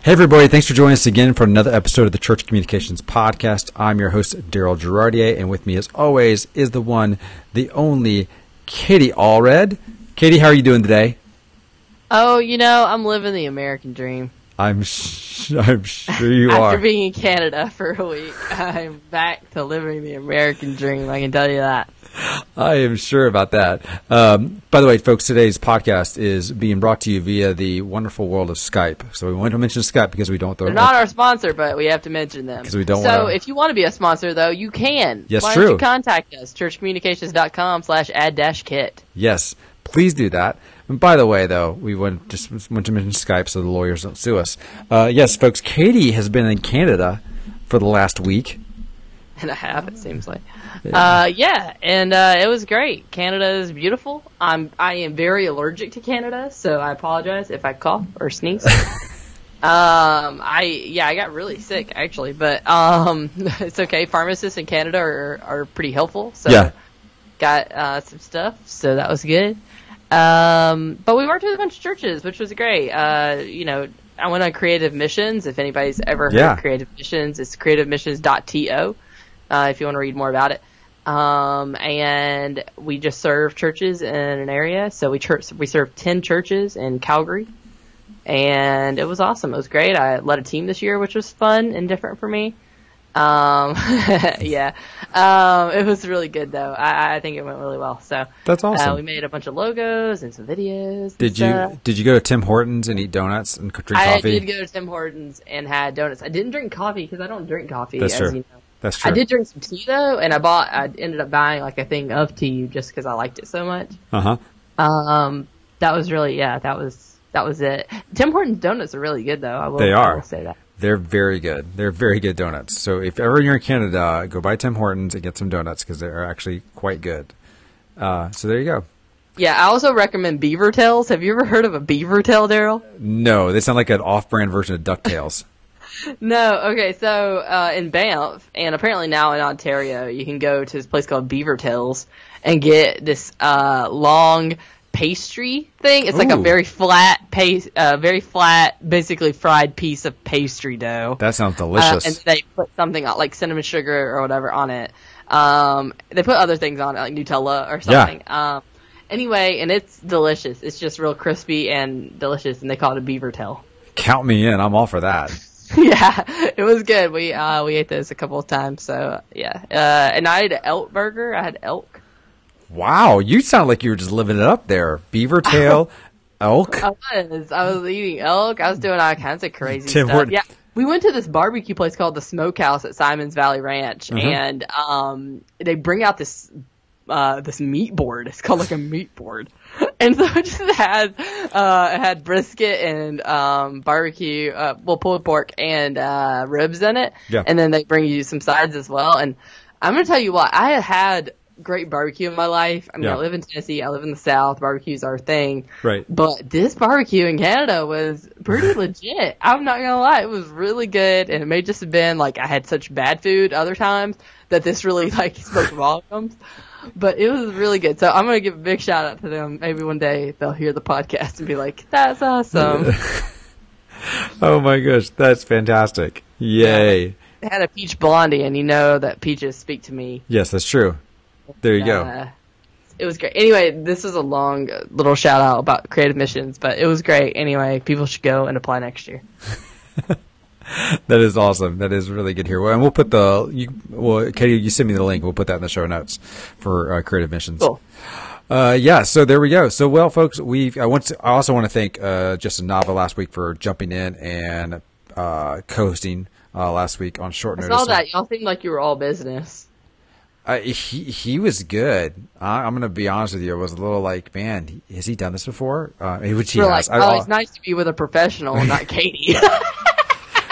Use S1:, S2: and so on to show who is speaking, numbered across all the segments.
S1: Hey everybody, thanks for joining us again for another episode of the Church Communications Podcast. I'm your host, Daryl Girardier, and with me as always is the one, the only, Katie Allred. Katie, how are you doing today?
S2: Oh, I'm living the American dream.
S1: I'm sure you are.
S2: After being in Canada for a week, I'm back to living the American dream, I can tell you that.
S1: I am sure about that. By the way, folks, today's podcast is being brought to you via the wonderful world of Skype. So we want to mention Skype because we don't.
S2: They're not our sponsor, but we have to mention them.
S1: Because we don't.
S2: So if you want to be a sponsor, though, you can.
S1: Yes,
S2: Why
S1: true.
S2: don't you contact us? churchcommunications.com/add-kit.
S1: Yes, please do that. And by the way, though, we just want to mention Skype so the lawyers don't sue us. Yes, folks, Katie has been in Canada for the last week.
S2: And a half, it seems like. It was great. Canada is beautiful. I am very allergic to Canada, so I apologize if I cough or sneeze. I got really sick actually, but it's okay. Pharmacists in Canada are pretty helpful, so got some stuff, so that was good. But we worked with a bunch of churches, which was great. I went on Creative Missions. If anybody's ever heard of Creative Missions, it's creativemissions.to. If you want to read more about it. And we just serve churches in an area. So we served 10 churches in Calgary. And it was awesome. It was great. I led a team this year, which was fun and different for me. It was really good though. I think it went really well. So
S1: that's awesome.
S2: We made a bunch of logos and some videos.
S1: Did you go to Tim Hortons and eat donuts and drink coffee?
S2: I did go to Tim Hortons and had donuts. I didn't drink coffee because I don't drink coffee.
S1: That's true.
S2: You know.
S1: That's true.
S2: I did drink some tea though, and I ended up buying like a thing of tea just because I liked it so much.
S1: That
S2: was really that was it. Tim Hortons donuts are really good though. I will say that.
S1: They're very good. They're very good donuts. So if ever you're in Canada, go by Tim Hortons and get some donuts because they're actually quite good. So there you go.
S2: Yeah, I also recommend beaver tails. Have you ever heard of a beaver tail, Daryl?
S1: No, they sound like an off-brand version of DuckTales.
S2: No, okay, so in Banff, and apparently now in Ontario, you can go to this place called Beaver Tails and get this long pastry thing. It's like a very flat, basically fried piece of pastry dough.
S1: That sounds delicious.
S2: And they put something on, like cinnamon sugar or whatever on it. They put other things on it, like Nutella or something. Yeah. Anyway, and it's delicious. It's just real crispy and delicious, and they call it a beaver tail.
S1: Count me in. I'm all for that.
S2: Yeah, it was good. We ate those a couple of times, so yeah. And I ate an elk burger. I had elk.
S1: Wow, you sound like you were just living it up there. Beaver tail, elk.
S2: I was eating elk. I was doing all kinds of crazy stuff. Yeah, we went to this barbecue place called the Smokehouse at Simons Valley Ranch, and they bring out this meat board. It's called like a meat board. And so it just had brisket and barbecue, pulled pork and ribs in it. Yeah. And then they bring you some sides as well. And I'm going to tell you what, I had great barbecue in my life. I mean, I live in Tennessee. I live in the South. Barbecue's our thing.
S1: Right.
S2: But this barbecue in Canada was pretty legit. I'm not going to lie. It was really good. And it may just have been like I had such bad food other times that this really spoke volumes. But it was really good. So I'm going to give a big shout out to them. Maybe one day they'll hear the podcast and be like, that's awesome.
S1: Oh my gosh. That's fantastic. Yay.
S2: Yeah, they had a peach blondie, and you know that peaches speak to me.
S1: Yes, that's true. There you go.
S2: It was great. Anyway, this is a long little shout out about Creative Missions, but it was great. Anyway, people should go and apply next year.
S1: That is awesome. That is really good here. Well, and we'll put Katie, you send me the link. We'll put that in the show notes for Creative Missions.
S2: Cool.
S1: So there we go. So, well, folks, I also want to thank Justin Nava last week for jumping in and co-hosting last week on short notice.
S2: I saw that. Y'all seemed like you were all business.
S1: He was good. I'm going to be honest with you. I was a little like, man, has he done this before? Which he has.
S2: It's nice to be with a professional, not Katie.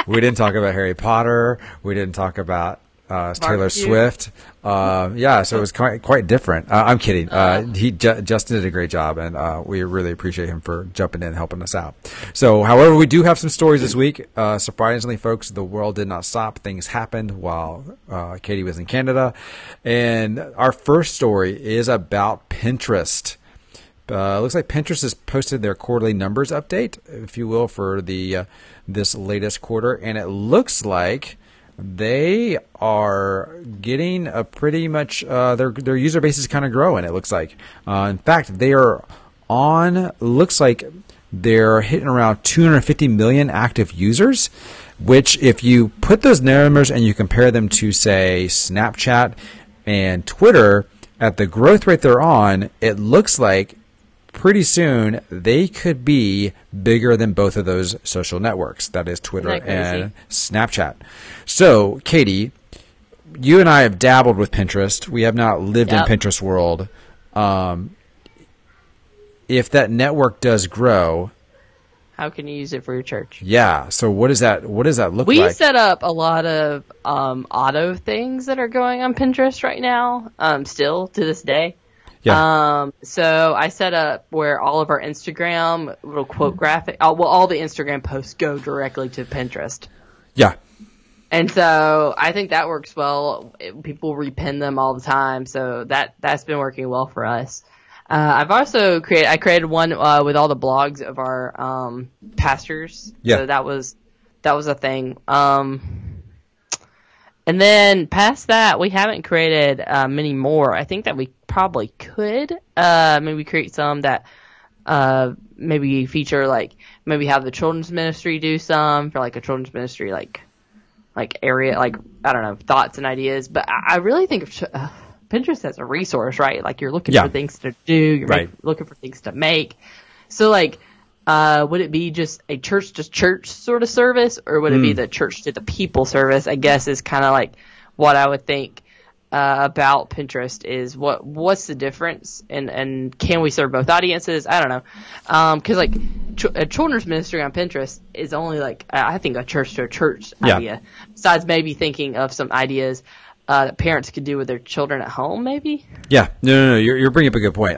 S1: We didn't talk about Harry Potter. We didn't talk about Taylor Swift. So it was quite different. I'm kidding. Justin did a great job, and we really appreciate him for jumping in and helping us out. So, however, we do have some stories this week. Surprisingly, folks, the world did not stop. Things happened while Katie was in Canada. And our first story is about Pinterest. looks like Pinterest has posted their quarterly numbers update, if you will, for the this latest quarter, and it looks like they are getting a pretty much their user base is kind of growing. It looks like, in fact, they are on. Looks like they're hitting around 250 million active users, which if you put those numbers and you compare them to, say, Snapchat and Twitter, at the growth rate they're on, it looks like pretty soon they could be bigger than both of those social networks. That is Twitter and Snapchat. So, Katie, you and I have dabbled with Pinterest. We have not lived in Pinterest world. If that network does grow,
S2: how can you use it for your church?
S1: Yeah. So what does that look like?
S2: We set up a lot of auto things that are going on Pinterest right now, still to this day.
S1: Yeah.
S2: So I set up where all of our Instagram little quote graphic, all the Instagram posts go directly to Pinterest.
S1: Yeah.
S2: And so I think that works well. People repin them all the time, so that's been working well for us. I've also created one with all the blogs of our pastors.
S1: Yeah.
S2: So that was a thing. And then past that, we haven't created many more. I think that we probably could maybe create some that maybe feature maybe have the children's ministry do some for like a children's ministry like area, like I don't know, thoughts and ideas. But I really think of Pinterest as a resource, right? Like you're looking for things to do, you're looking for things to make. So would it be just a church to church sort of service, or would it be the church to the people service? I guess is kind of like what I would think about Pinterest is what's the difference, and can we serve both audiences? I don't know, because a children's ministry on Pinterest is only I think a church to a church idea. Besides maybe thinking of some ideas that parents could do with their children at home, maybe.
S1: Yeah, no. You're bringing up a good point.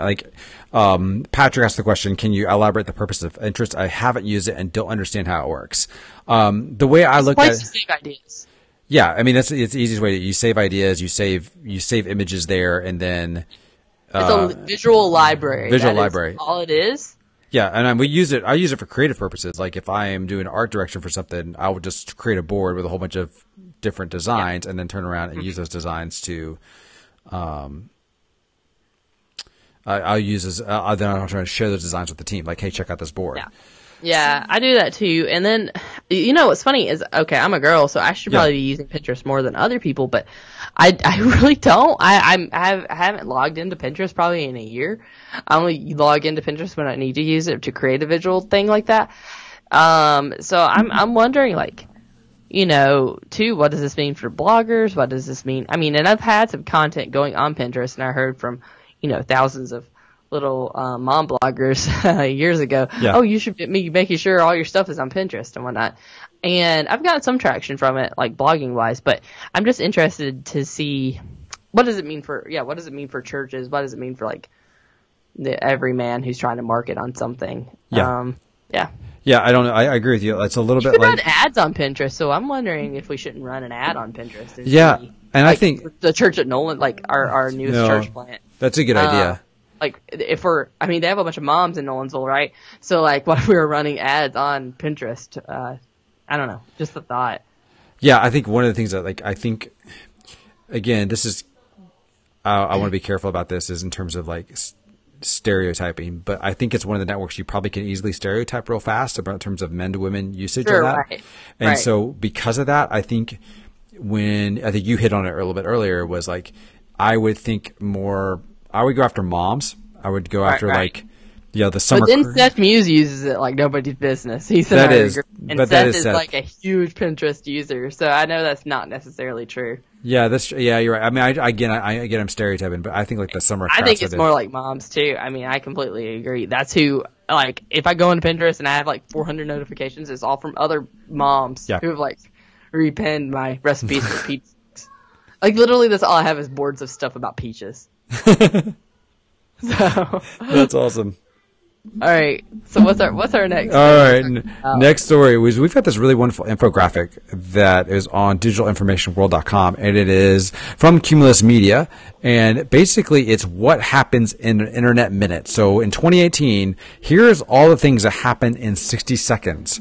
S1: Patrick asked the question, can you elaborate the purpose of interest? I haven't used it and don't understand how it works. The way I look at it,
S2: to save ideas.
S1: Yeah, I mean it's the easiest way. You save ideas, you save images there, and then
S2: it's a visual library.
S1: Library.
S2: All it is.
S1: Yeah, and I use it for creative purposes. Like if I am doing art direction for something, I would just create a board with a whole bunch of different designs and then turn around and use those designs to I'll use as then I'll try to share those designs with the team. Like, hey, check out this board.
S2: Yeah, I do that too. And then, what's funny is, okay, I'm a girl, so I should probably be using Pinterest more than other people, but I really don't. I haven't logged into Pinterest probably in a year. I only log into Pinterest when I need to use it to create a visual thing like that. So I'm wondering, too, what does this mean for bloggers? What does this mean? I mean, and I've had some content going on Pinterest, and I heard from, thousands of little mom bloggers years ago. Yeah. Oh, you should be making sure all your stuff is on Pinterest and whatnot. And I've gotten some traction from it, like blogging wise. But I'm just interested to see what does it mean for churches? What does it mean for the everyman who's trying to market on something?
S1: Yeah.
S2: Yeah,
S1: I don't know. I agree with you. It's a little bit
S2: run ads on Pinterest, so I'm wondering if we shouldn't run an ad on Pinterest.
S1: And I think
S2: the church at Nolan, our newest church plant.
S1: That's a good idea.
S2: They have a bunch of moms in Nolansville, right? So, what if we were running ads on Pinterest? I don't know. Just a thought.
S1: Yeah, I think one of the things that, I think, again, this is, I want to be careful about this, is in terms of, stereotyping, but I think it's one of the networks you probably can easily stereotype real fast about in terms of men to women usage of that.
S2: Right.
S1: And so, because of that, I think you hit on it a little bit earlier, was I would think more. I would go after moms. I would go after the summer.
S2: But then Seth Muse uses it like nobody's business. He's
S1: Seth is
S2: a huge Pinterest user, so I know that's not necessarily true.
S1: Yeah, you're right. I mean, I'm stereotyping, but I think the summer.
S2: I think it's more like moms too. I mean, I completely agree. That's who. If I go into Pinterest and I have 400 notifications, it's all from other moms who have repinned my recipes for peaches. Literally, that's all I have is boards of stuff about peaches. So
S1: that's awesome.
S2: All right. So what's our next?
S1: All right. Next story was we've got this really wonderful infographic that is on digitalinformationworld.com, and it is from Cumulus Media. And basically, it's what happens in an internet minute. So in 2018, here's all the things that happen in 60 seconds.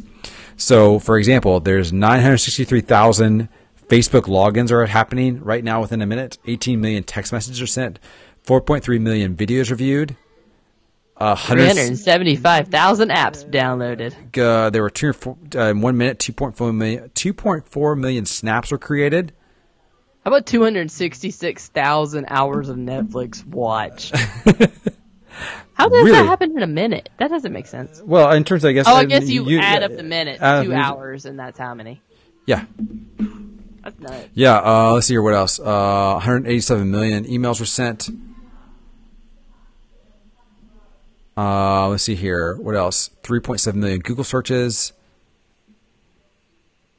S1: So, for example, there's 963,000 Facebook logins are happening right now within a minute. 18 million text messages are sent. 4.3 million videos reviewed.
S2: 375,000 apps downloaded.
S1: There were in 1 minute, 2.4 million snaps were created.
S2: How about 266,000 hours of Netflix watched? How does that happen in a minute? That doesn't make sense.
S1: Well, in terms of, I guess...
S2: I guess you add up the minutes, 2 hours, and that's how many.
S1: Yeah.
S2: That's nuts.
S1: Yeah, let's see here, what else? 187 million emails were sent. Let's see here. What else? 3.7 million Google searches.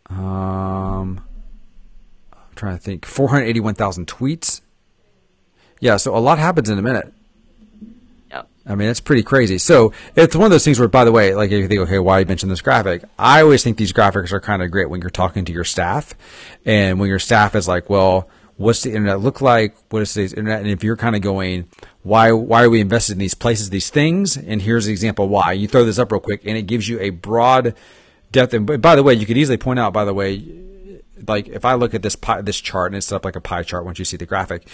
S1: I'm trying to think. 481,000 tweets. Yeah, so a lot happens in a minute.
S2: Yep.
S1: I mean, it's pretty crazy. So it's one of those things where, by the way, like if you think, okay, why you mentioned this graphic? I always think these graphics are kind of great when you're talking to your staff, and when your staff is like, well, what's the internet look like? What is today's internet? And if you're kind of going, why are we invested in these places, these things? And here's the example why. You throw this up real quick, and it gives you a broad depth. And by the way, you could easily point out, by the way, like if I look at this chart, and it's set up like a pie chart once you see the graphic,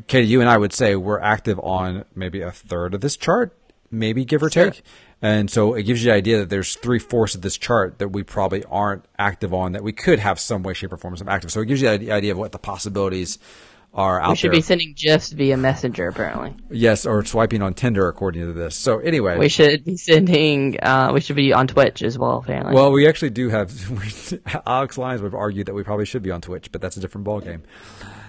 S1: Katie, you and I would say we're active on maybe a third of this chart, maybe give or take. And so it gives you the idea that there's 3/4 of this chart that we probably aren't active on, that we could have some way, shape, or form some active. So it gives you the idea of what the possibilities are out there.
S2: We should be sending GIFs via Messenger, apparently.
S1: Yes, or swiping on Tinder, according to this. So anyway.
S2: We should be sending, we should be on Twitch as well, apparently.
S1: Well, we actually do have, Alex Lyons would argue that we probably should be on Twitch, but that's a different ballgame.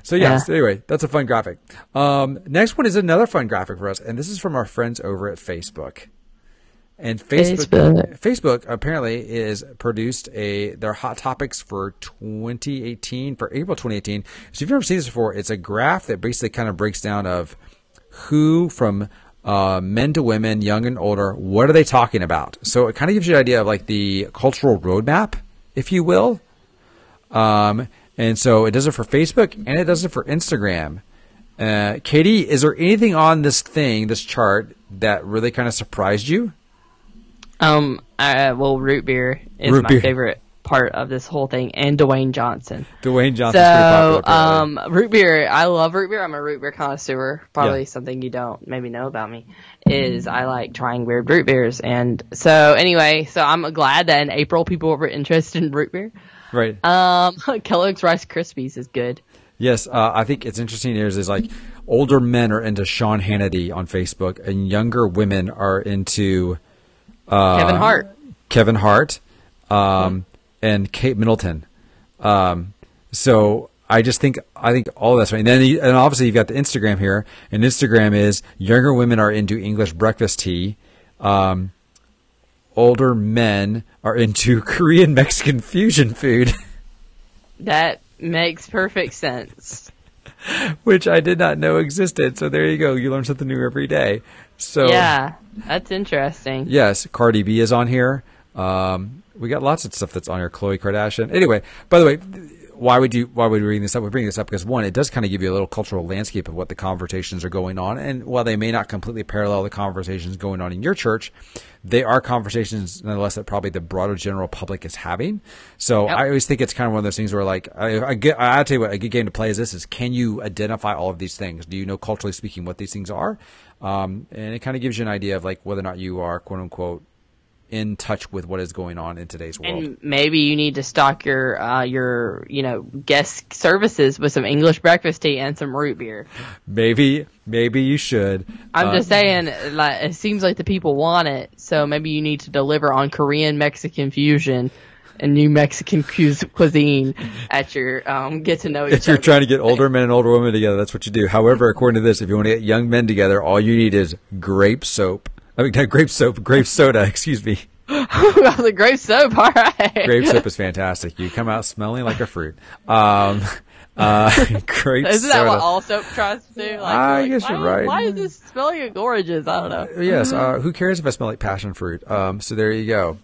S1: So yes, anyway, that's a fun graphic. Next one is another fun graphic for us, and this is from our friends over at Facebook. And Facebook apparently is produced their hot topics for 2018, for April 2018. So if you've never seen this before, it's a graph that basically kind of breaks down of who from men to women, young and older, what are they talking about? So it kind of gives you an idea of like the cultural roadmap, if you will. And so it does it for Facebook and it does it for Instagram. Katie, is there anything on this chart that really kind of surprised you?
S2: Well, root beer is my favorite part of this whole thing, and Dwayne Johnson.
S1: Dwayne Johnson's pretty popular.
S2: Root beer, I love root beer. I'm a root beer connoisseur. Probably something you don't maybe know about me is I like trying weird root beers. And so anyway, I'm glad that in April people were interested in root beer.
S1: Right.
S2: Kellogg's Rice Krispies is good.
S1: Yes, I think it's interesting is like older men are into Sean Hannity on Facebook, and younger women are into Kevin Hart, and Kate Middleton. So I think all that's right. And then and obviously you've got the Instagram here, and Instagram is younger women are into English breakfast tea. Older men are into Korean Mexican fusion food.
S2: That makes perfect sense.
S1: Which I did not know existed. So there you go. You learn something new every day. So
S2: yeah, that's interesting.
S1: Yes, Cardi B is on here. We got lots of stuff that's on here. Khloe Kardashian. Anyway, by the way, why would we bring this up? We bring this up because one, it does kind of give you a little cultural landscape of what the conversations are going on, and while they may not completely parallel the conversations going on in your church, they are conversations nonetheless that probably the broader general public is having. So I always think it's kind of one of those things where, like, I'll tell you what, a good game to play is this: is can you identify all of these things? Do you know, culturally speaking, what these things are? And it kind of gives you an idea of like whether or not you are quote unquote in touch with what is going on in today's world. And
S2: maybe you need to stock your guest services with some English breakfast tea and some root beer. Maybe
S1: you should.
S2: I'm just saying, like, it seems like the people want it, so maybe you need to deliver on Korean Mexican fusion and new Mexican cuisine at your get to know each other.
S1: If you're trying to get older men and older women together, that's what you do. However, according to this, if you want to get young men together, all you need is grape soda, excuse me.
S2: The grape soap, all right.
S1: Grape soap is fantastic. You come out smelling like a fruit. Grape
S2: Isn't
S1: soda.
S2: that what all soap tries to do?
S1: I guess you're right.
S2: Why is this smelling like oranges? I don't know.
S1: Yes. Who cares if I smell like passion fruit? So there you go.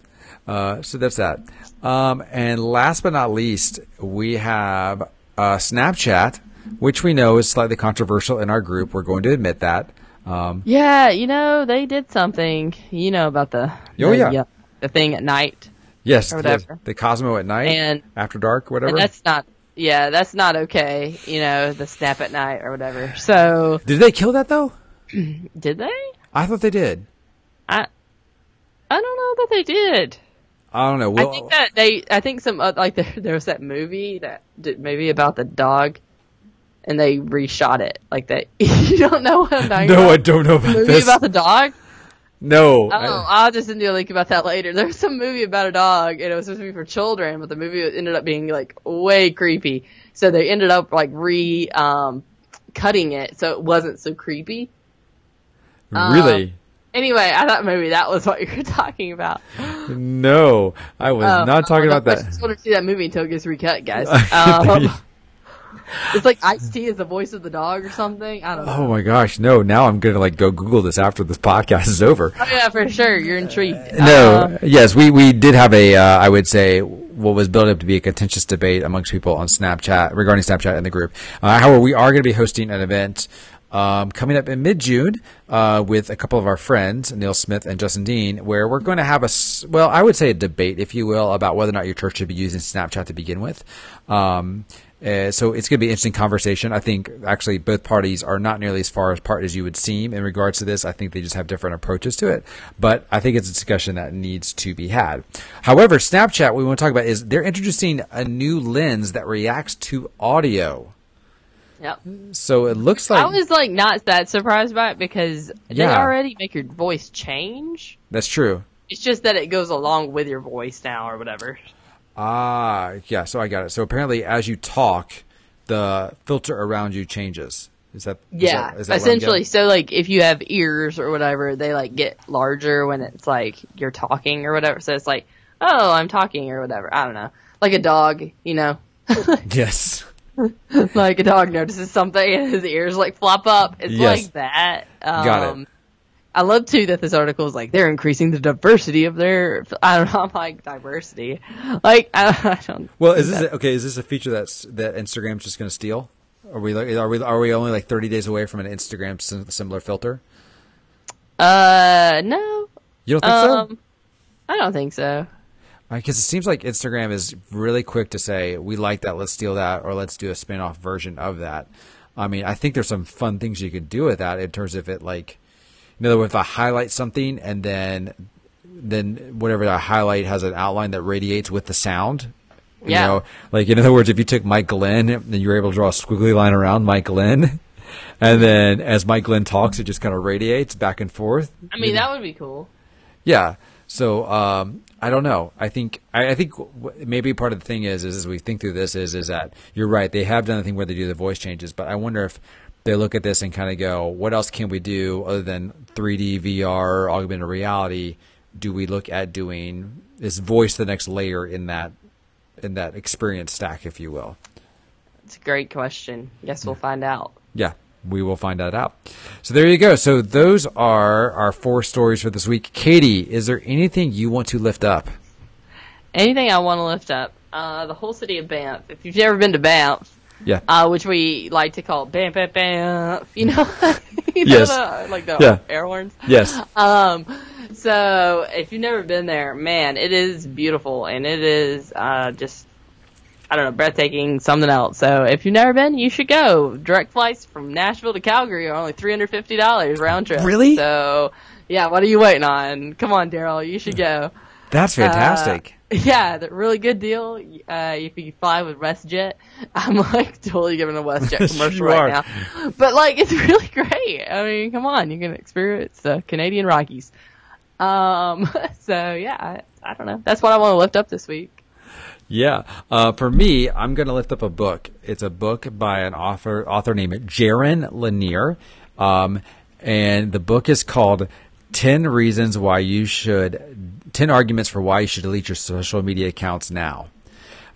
S1: So that's that. And last but not least, we have Snapchat, which we know is slightly controversial in our group. We're going to admit that.
S2: Yeah, they did something. You know about the thing at night.
S1: Yes, the Cosmo at night
S2: and
S1: after dark, whatever.
S2: And that's not okay. The snap at night or whatever. So
S1: did they kill that though?
S2: Did they?
S1: I thought they did.
S2: I don't know that they did.
S1: I don't know. Well,
S2: I think some there was that movie maybe about the dog, and they reshot it like that. You don't know what I'm talking about?
S1: No, I don't know about
S2: movie
S1: this.
S2: About the dog?
S1: No.
S2: I'll just send you a link about that later. There's some movie about a dog, and it was supposed to be for children, but the movie ended up being like way creepy. So they ended up like cutting it so it wasn't so creepy.
S1: Really?
S2: Anyway, I thought maybe that was what you were talking about.
S1: No, I was not talking about that.
S2: I just want to see that movie until it gets recut, guys. It's like Ice-T is the voice of the dog or something. I don't know.
S1: Oh my gosh, no! Now I'm gonna go Google this after this podcast is over.
S2: Oh yeah, for sure. You're intrigued.
S1: Yes, we did have a I would say what was built up to be a contentious debate amongst people on Snapchat regarding Snapchat in the group. However, we are going to be hosting an event coming up in mid-June with a couple of our friends, Neil Smith and Justin Dean, where we're going to have I would say a debate, if you will, about whether or not your church should be using Snapchat to begin with. So it's going to be an interesting conversation. I think actually both parties are not nearly as far apart as you would seem in regards to this. I think they just have different approaches to it. But I think it's a discussion that needs to be had. However, Snapchat, what we want to talk about is they're introducing a new lens that reacts to audio.
S2: Yep.
S1: So it looks like...
S2: I was not that surprised by it because they already make your voice change.
S1: That's true.
S2: It's just that it goes along with your voice now or whatever.
S1: Yeah, so I got it. So apparently as you talk, the filter around you changes. Is that
S2: essentially? So if you have ears or whatever, they get larger when it's you're talking or whatever. So it's oh, I'm talking or whatever. I don't know. Like a dog,
S1: Yes.
S2: Like a dog notices something and his ears flop up. It's like that.
S1: Got it.
S2: I love too that this article is they're increasing the diversity of their. I don't know. I'm diversity. I don't.
S1: Well, is this a feature that Instagram's just going to steal? Are we only 30 days away from an Instagram similar filter?
S2: No.
S1: You don't think so?
S2: I don't think so.
S1: Because it seems like Instagram is really quick to say, we like that, let's steal that, or let's do a spin-off version of that. I mean, I think there's some fun things you could do with that in terms of it, in other words, if I highlight something and then whatever I highlight has an outline that radiates with the sound.
S2: Yeah.
S1: In other words, if you took Mike Glenn and you were able to draw a squiggly line around Mike Glenn, and then as Mike Glenn talks, it just kind of radiates back and forth.
S2: I mean, that would be cool.
S1: Yeah. So, I don't know. I think maybe part of the thing is as we think through this is that you're right. They have done the thing where they do the voice changes, but I wonder if they look at this and kind of go, what else can we do other than 3D, VR, augmented reality? Do we look at doing is voice the next layer in that experience stack, if you will?
S2: It's a great question. Guess we'll find out.
S1: Yeah. We will find that out. So there you go. So those are our 4 stories for this week. Katie, is there anything you want to lift up?
S2: Anything I want to lift up? The whole city of Banff. If you've never been to Banff, which we like to call Banff, Banff,
S1: Yes.
S2: the air horns.
S1: Yes.
S2: So if you've never been there, man, it is beautiful and it is just. I don't know, breathtaking, something else. So if you've never been, you should go. Direct flights from Nashville to Calgary are only $350 round trip.
S1: Really?
S2: So, yeah, what are you waiting on? Come on, Daryl, you should go.
S1: That's fantastic.
S2: Yeah, the really good deal. If you fly with WestJet, I'm totally giving a WestJet commercial right now. But it's really great. I mean, come on, you can experience the Canadian Rockies. So yeah, I don't know. That's what I want to lift up this week.
S1: Yeah. For me, I'm going to lift up a book. It's a book by an author named Jaron Lanier. And the book is called 10 Arguments for Why You Should Delete Your Social Media Accounts Now.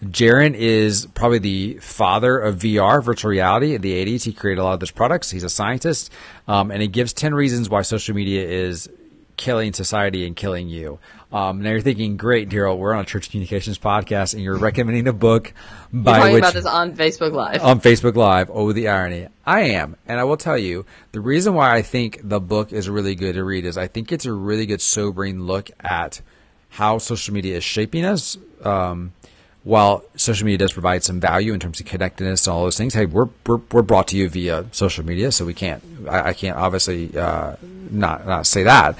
S1: Jaron is probably the father of VR, virtual reality. In the 80s, he created a lot of those products. He's a scientist, and he gives 10 reasons why social media is killing society and killing you. Now you're thinking, great, Daryl, we're on a church communications podcast, and you're recommending a book by
S2: talking
S1: which
S2: about this on Facebook Live.
S1: On Facebook Live. Oh, the irony. I am, and I will tell you, the reason why I think the book is really good to read is I think it's a really good sobering look at how social media is shaping us. While social media does provide some value in terms of connectedness and all those things, hey, we're brought to you via social media, so I can't obviously not say that.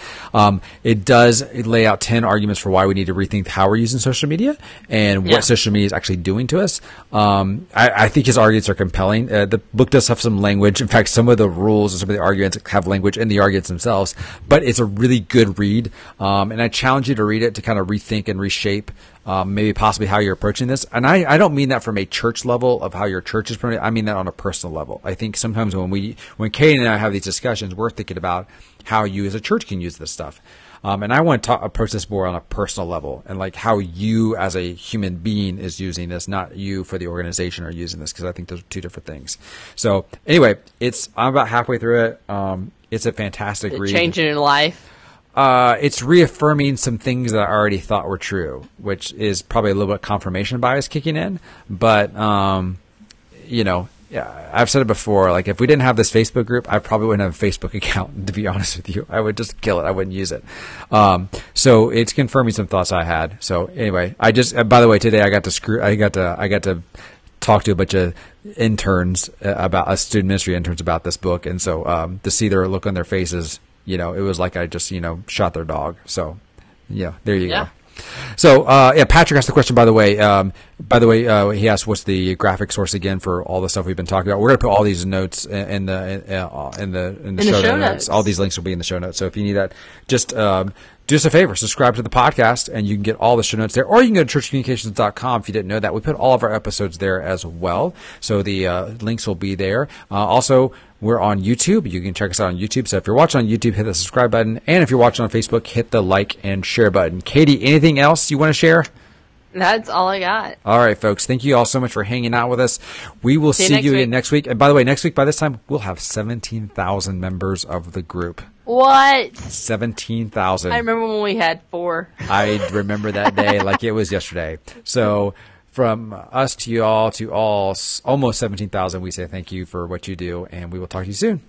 S1: It does lay out 10 arguments for why we need to rethink how we're using social media and what social media is actually doing to us. I think his arguments are compelling. The book does have some language. In fact, some of the rules and some of the arguments have language in the arguments themselves, but it's a really good read. And I challenge you to read it to kind of rethink and reshape maybe possibly how you're approaching this. And I don't mean that from a church level of how your church is promoting. I mean that on a personal level. I think sometimes when Katie and I have these discussions, we're thinking about how you as a church can use this stuff. And I want to approach this more on a personal level and like how you as a human being is using this, not you for the organization are using this, because I think those are two different things. So anyway, I'm about halfway through it. It's a fantastic read.
S2: Changing in life.
S1: It's reaffirming some things that I already thought were true, which is probably a little bit confirmation bias kicking in. But, I've said it before, like if we didn't have this Facebook group, I probably wouldn't have a Facebook account, to be honest with you. I would just kill it. I wouldn't use it. So it's confirming some thoughts I had. So anyway, by the way, today I got to talk to a bunch of interns about student ministry interns about this book. And so, to see their look on their faces, it was like I just, shot their dog. So, yeah, there you go. So, Patrick asked the question, by the way. He asked, what's the graphic source again for all the stuff we've been talking about? We're going to put all these notes in the show notes. All these links will be in the show notes. So if you need that, just do us a favor, subscribe to the podcast, and you can get all the show notes there. Or you can go to churchcommunications.com if you didn't know that. We put all of our episodes there as well. So the links will be there. Also, we're on YouTube. You can check us out on YouTube. So if you're watching on YouTube, hit the subscribe button. And if you're watching on Facebook, hit the like and share button. Katie, anything else you want to share?
S2: That's all I got.
S1: All right, folks. Thank you all so much for hanging out with us. We will see you again next week. And by the way, next week, by this time, we'll have 17,000 members of the group.
S2: What?
S1: 17,000.
S2: I remember when we had 4.
S1: I remember that day like it was yesterday. So from us to you all, to all almost 17,000, we say thank you for what you do, and we will talk to you soon.